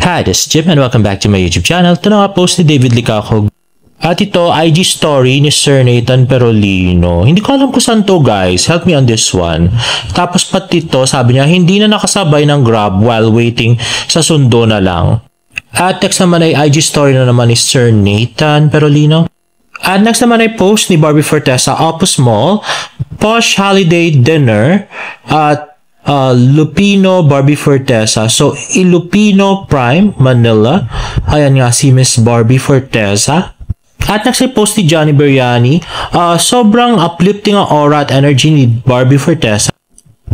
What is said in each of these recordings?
Hi, this is Jim and welcome back to my YouTube channel. Ito na nga post ni David Licauco. At ito, IG story ni Sir Nathan Perolino. Hindi ko alam kung saan to guys. Help me on this one. Tapos pati ito, sabi niya, hindi na nakasabay ng Grab while waiting sa sundo na lang. At next naman ay IG story na naman ni Sir Nathan Perolino. At next naman ay post ni Barbie Fortesa, Opus Mall, Posh Holiday Dinner at Lupino Barbie Fortesa. So, Ilupino Prime, Manila. Ayan nga si Miss Barbie Fortesa. At next ay post ni Johnny Beriani. Sobrang uplifting ang aura at energy ni Barbie Fortesa.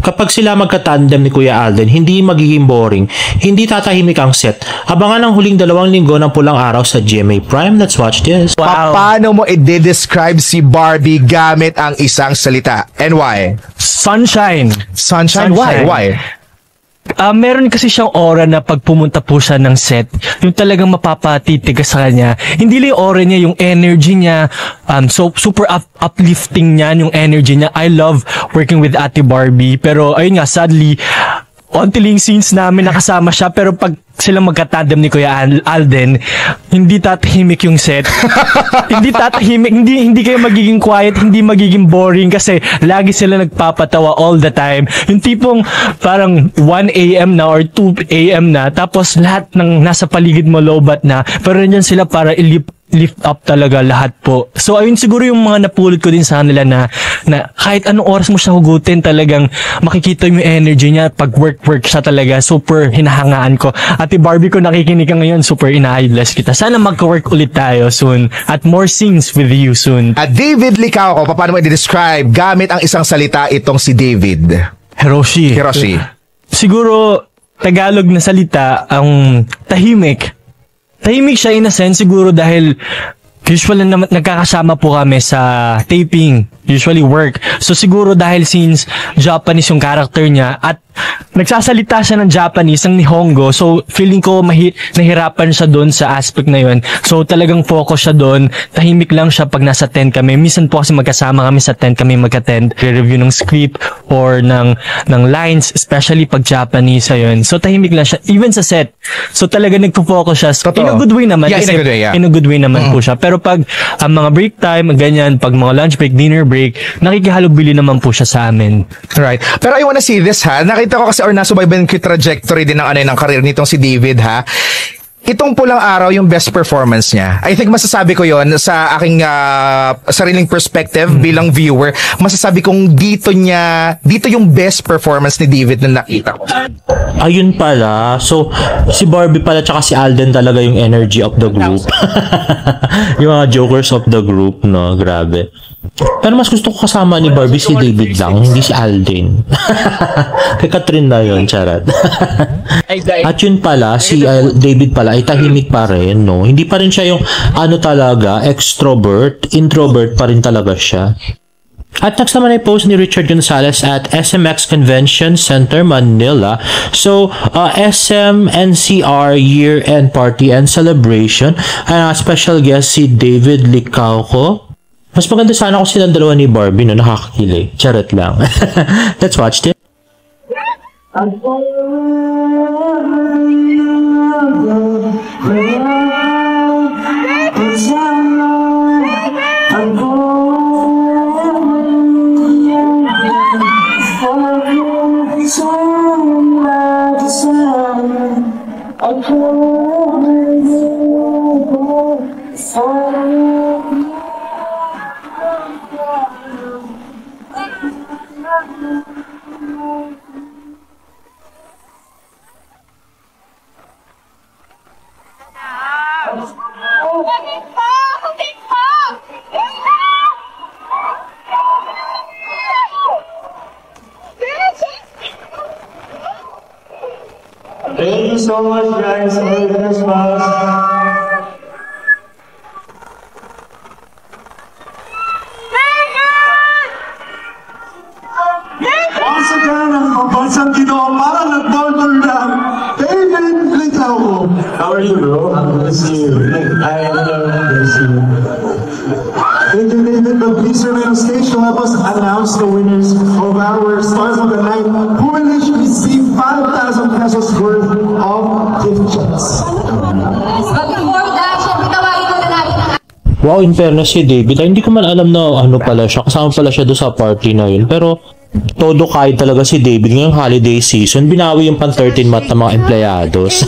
Kapag sila magka-tandem ni Kuya Alden, hindi magiging boring. Hindi tatahimik ang set. Abangan ang huling 2 linggo ng pulang araw sa GMA Prime. Let's watch this. Wow. Paano mo i-describe si Barbie gamit ang isang salita? And why? Sunshine. Sunshine? Why? Meron kasi siyang aura na pag pumunta po siya ng set, yung talagang mapapatitigas sa kanya. Hindi lang yung aura niya, yung energy niya, so super uplifting niya, yung energy niya. I love working with Ate Barbie. Pero ayun nga, sadly, ontiling scenes namin nakasama siya, pero pag silang magka-tandem ni Kuya Alden, hindi tatahimik yung set. Hindi tatahimik, hindi kayo magiging quiet, hindi magiging boring kasi lagi sila nagpapatawa all the time. Yung tipong parang 1 AM na or 2 AM na, tapos lahat ng nasa paligid mo lobat na, pero nandiyan sila para lift up talaga lahat po. So ayun siguro yung mga napulot ko din sa kanila na kahit anong oras mo siya hugutin, talagang makikita yung energy niya. Pag work siya talaga, super hinahangaan ko. Ate Barbie, ko nakikinig ka ngayon, super ina-bless kita. Sana magka-work ulit tayo soon at more scenes with you soon. At David Licauco, paano mo i-describe gamit ang isang salita itong si David? Hiroshi. Siguro Tagalog na salita ang tahimik. Tahimik siya in a sense siguro dahil usually naman nagkakasama po kami sa taping, usually work. So siguro dahil since Japanese yung character niya at nagsasalita siya ng Japanese, ng Nihongo, so feeling ko nahirapan siya doon sa aspect na yun. So talagang focus siya doon, tahimik lang siya pag nasa tent kami. Minsan po kasi magkasama kami sa tent kami magka-tent, re-review ng script or ng lines, especially pag Japanese, ayun. So tahimik lang siya, even sa set. So talagang nagpo-focus siya. In a good way naman. Yeah, kasi in a good way naman po siya. Pero pag mga break time, ganyan, pag mga lunch break, dinner break, nakikihalubili naman po siya sa amin. Right. Pero I wanna see this ha. Nakita ko kasi or nasubaybayan ko yung trajectory din ng career nitong si David ha. Itong pulang araw yung best performance niya. I think masasabi ko yon sa aking sariling perspective bilang viewer. Masasabi kong dito yung best performance ni David na nakita ko. Ayun pala. So, si Barbie pala tsaka si Alden talaga yung energy of the group. Yung mga jokers of the group, no? Grabe. Pero mas gusto ko kasama ni Barbie si David lang, hindi si Alden. Kay Catherine na yun, charat. At yun pala, si David pala ay tahimik pa rin, no? Hindi pa rin siya yung talaga, extrovert, introvert pa rin talaga siya. At next naman ay post ni Richard Gonzalez at SMX Convention Center, Manila. So, SMNCR Year-End Party and Celebration. Ang special guest si David Licauco. Mas maganda sana kung silang dalawa ni Barbie, no? Nakakakilig. Charot lang. Let's watch this. Thank you so much, guys. Merry Christmas. Once again, ang pambansang Ginoo, parang nag-bundle lang. David Licauco. How are you, bro? I'm good to see you. I am good to see you. Thank you, David. But please remain on stage to help us announce the winners of our Stars of the Night, who will each receive 5,000 pesos worth of Before that, syempre tawagin na natin ang Wow, in fairness si David, hindi ko man alam na ano pala siya, kasama pala siya doon sa party na yun. Pero, todo kahit talaga si David ngayong holiday season, binawi yung pan-13 month ng mga empleyados.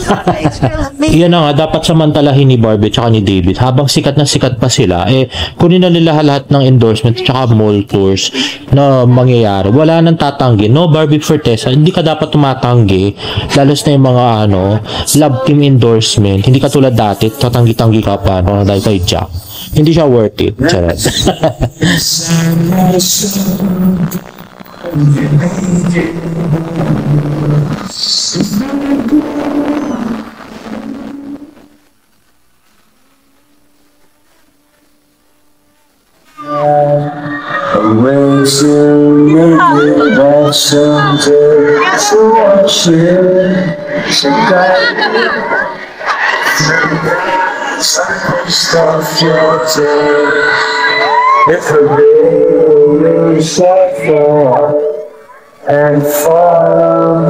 Iyan na nga, dapat samantalahin ni Barbie at ni David. Habang sikat na sikat pa sila, kunin na nila lahat ng endorsement at mall tours na mangyayari. Wala nang tatanggi. No, Barbie Fortesa, hindi ka dapat tumatanggi. Lalos na yung mga love team endorsement. Hindi ka tulad dati, tatanggi-tanggi ka pa dahil kay Jack. Hindi siya worth it. Charot. If a baby suffer and fall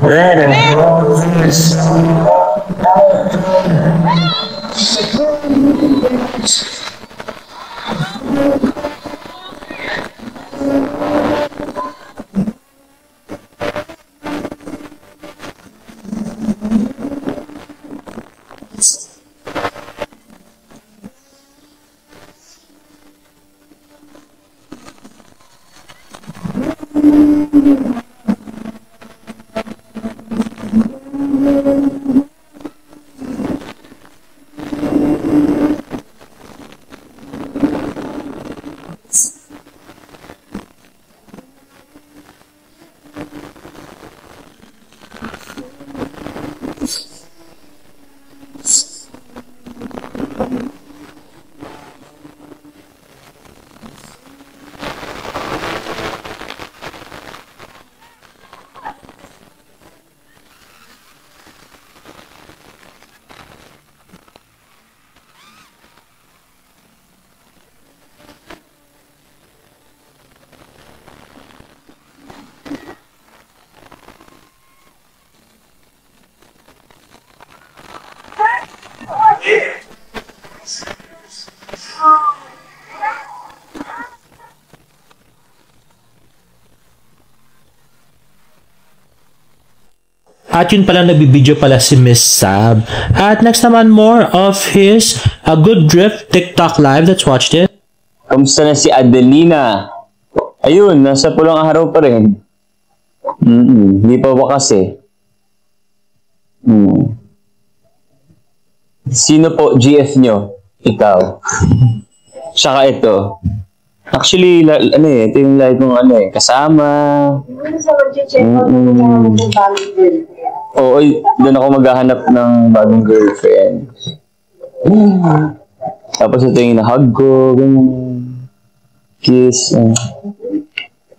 then it won't be At yun pala, nabibideo pala si Miss Sab. At next naman, more of his A Good Drift TikTok Live. Let's watch it. Kamusta na si Adelina? Ayun, nasa pulang araw pa rin. Hindi pa wakas eh. Sino po GF nyo? Ikaw. Tsaka ito. Actually, ito yung live ng kasama. Oo, doon ako maghahanap ng bagong girlfriend. Tapos ito yung nahug ko, kiss.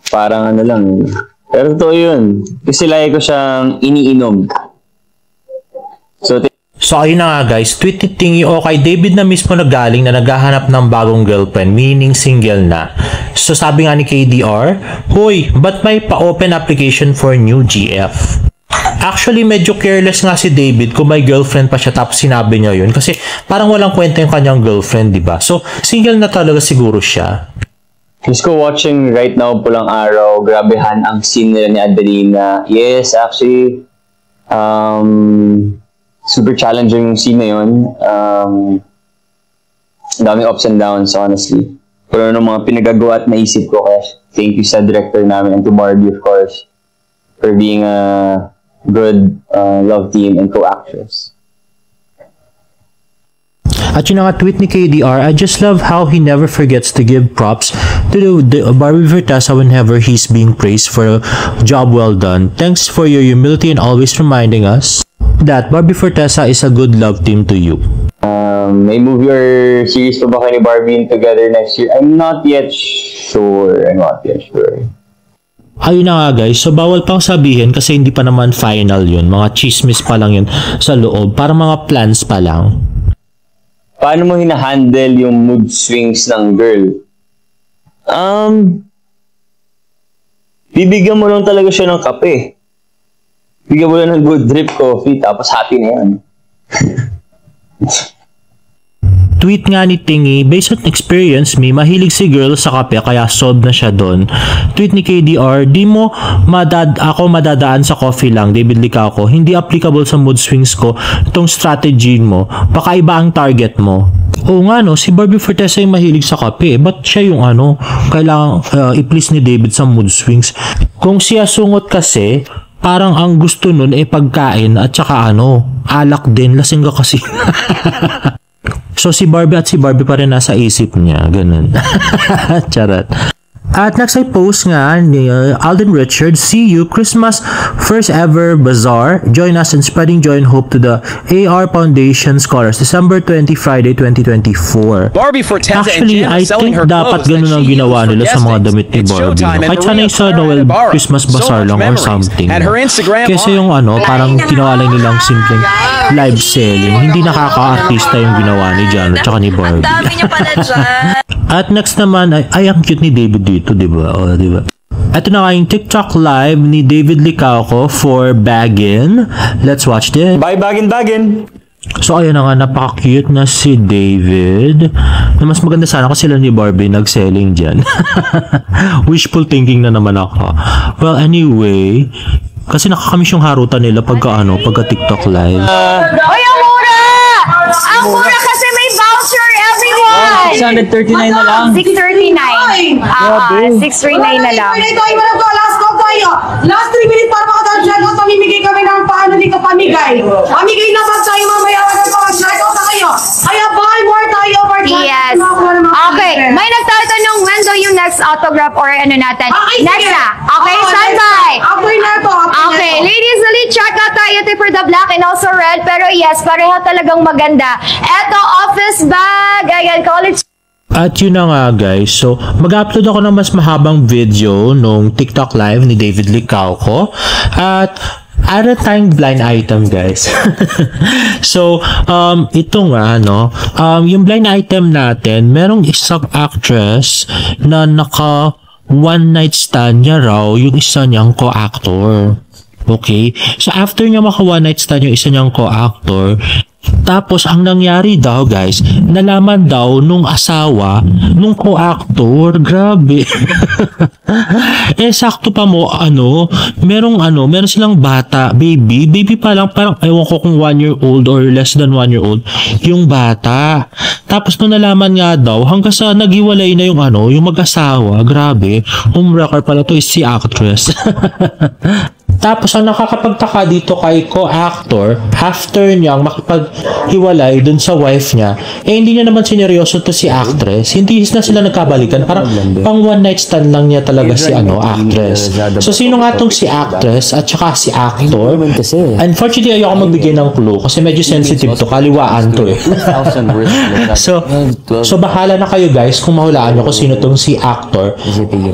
Parang lang. Pero totoo yun. Kasi lagi ko siyang iniinom. So ayun na nga guys, tweet tingi o kay David na mismo nagaling na naghahanap ng bagong girlfriend, meaning single na. So sabi nga ni KDR, "Hoy, ba't may pa-open application for new GF?" Actually, medyo careless nga si David kung may girlfriend pa siya tapos sinabi niya yun kasi parang walang kwenta yung kanyang girlfriend, di ba? So single na talaga siguro siya. Just ko watching right now Pulang Araw, grabehan ang scene nila ni Adelina. Yes, actually, super challenging yung scene na yun. Daming ups and downs, honestly. Pero ano mga pinagagawa at naisip ko, kaya thank you sa director namin and to Barbie, of course, for being a good love team and co-actress. At yun nga tweet ni KDR, "I just love how he never forgets to give props to the Barbie Fortesa whenever he's being praised for a job well done. Thanks for your humility and always reminding us that Barbie Fortesa is a good love team to you." May movie or series pa ba kayo ni Barbie together next year? I'm not yet sure. Ayun na nga guys, so bawal pang sabihin kasi hindi pa naman final yun. Mga chismis pa lang yun sa loob, para mga plans pa lang. Paano mo hinahandle yung mood swings ng girl? Bibigyan mo lang talaga siya ng kape. Bigyan mo lang ng good drip coffee, tapos happy na yan. Tweet nga ni Tingy, based on experience me, mahilig si girl sa kape kaya sold na siya doon. Tweet ni KDR, di mo ako madadaan sa coffee lang, David Licauco. Hindi applicable sa mood swings ko itong strategy mo. Baka iba ang target mo. Oo nga no, si Barbie Fortesa yung mahilig sa kape. Ba't siya yung kailangan i-please ni David sa mood swings? Kung siya sungot kasi, parang ang gusto nun ay pagkain at saka alak din. Lasing ka kasi. So si Barbie pa rin nasa isip niya, ganun. Charot. At next ay post nga ni Alden Richards, see you, Christmas first ever bazaar. Join us in spreading joy and hope to the AR Foundation Scholars, December 20, Friday, 2024. Barbie Fortesa Actually, I think dapat ganun ang ginawa nila sa mga damit ni Barbie. Kahit sanay sa Noel Christmas bazaar lang or something. Kasi yung parang ginawa lang nilang simpleng live selling. Hindi nakaka-artista yung ginawa ni Jan at saka ni Barbie. Ang dami niya pala dyan. At next naman ay ang cute ni David dito, di ba? Di ba? Ito na nga yung TikTok live ni David Licauco for Baggin. Let's watch this. Bye, Baggin! So ayun na nga, napaka-cute na si David. Na mas maganda sana kasi sila ni Barbie nag-selling dyan. Wishful thinking na naman ako. Well, anyway, kasi nakakamiss yung harutan nila pagka TikTok live. Oy, ang mura! Ang mura kasi may voucher, everyone! 639 na lang. 639. 639 na lang. Last 3 minutes para makatag-shoutout, pamimigay kami ng paano di ka pamigay. Pamigay na ba tayo mamaya ng shoutout na kayo? Kaya buy more tayo, more Yes. Okay. May nagtatanong when do yung next autograph or natin? Next na. Okay, standby. After na to. Okay, ladies, ulit check out tayo for the black and also red. Pero yes, pareha talagang maganda. Eto, office bag. Ayan, college. At yun na nga guys, so mag-upload ako ng mas mahabang video nung TikTok live ni David Licauco. At ano tayong blind item guys. So ito nga yung blind item natin, merong isang actress na naka one night stand niya raw yung isa niyang co-actor. Okay, so after niya maka one night stand yung isa niyang co-actor, tapos ang nangyari daw guys, nalaman daw nung asawa nung co-actor, grabe. Sakto pa mo meron silang bata, baby pa lang, parang ewan ko kung 1 year old or less than 1 year old yung bata. Tapos nung nalaman nga daw, hanggang sa naghiwalay na yung yung mag-asawa, grabe, homewrecker pala to is si actress. Tapos ang nakakapagtaka dito kay co-actor, after niyang makipaghiwalay dun sa wife niya, hindi niya naman sineryoso to si actress. Hindi na sila nagkabalikan. Parang pang one night stand lang niya talaga si actress. So sino nga tong si actress at saka si actor? Unfortunately, ayoko magbigay ng clue kasi medyo sensitive to. Kaliwaan to eh. So bahala na kayo guys kung mahulaan nyo kung sino tong si actor,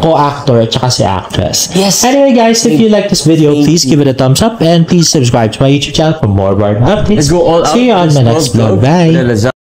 co-actor at saka si actress. Anyway guys, if you like this video, please give it a thumbs up and please subscribe to my YouTube channel for more updates. See you on my next vlog. Bye!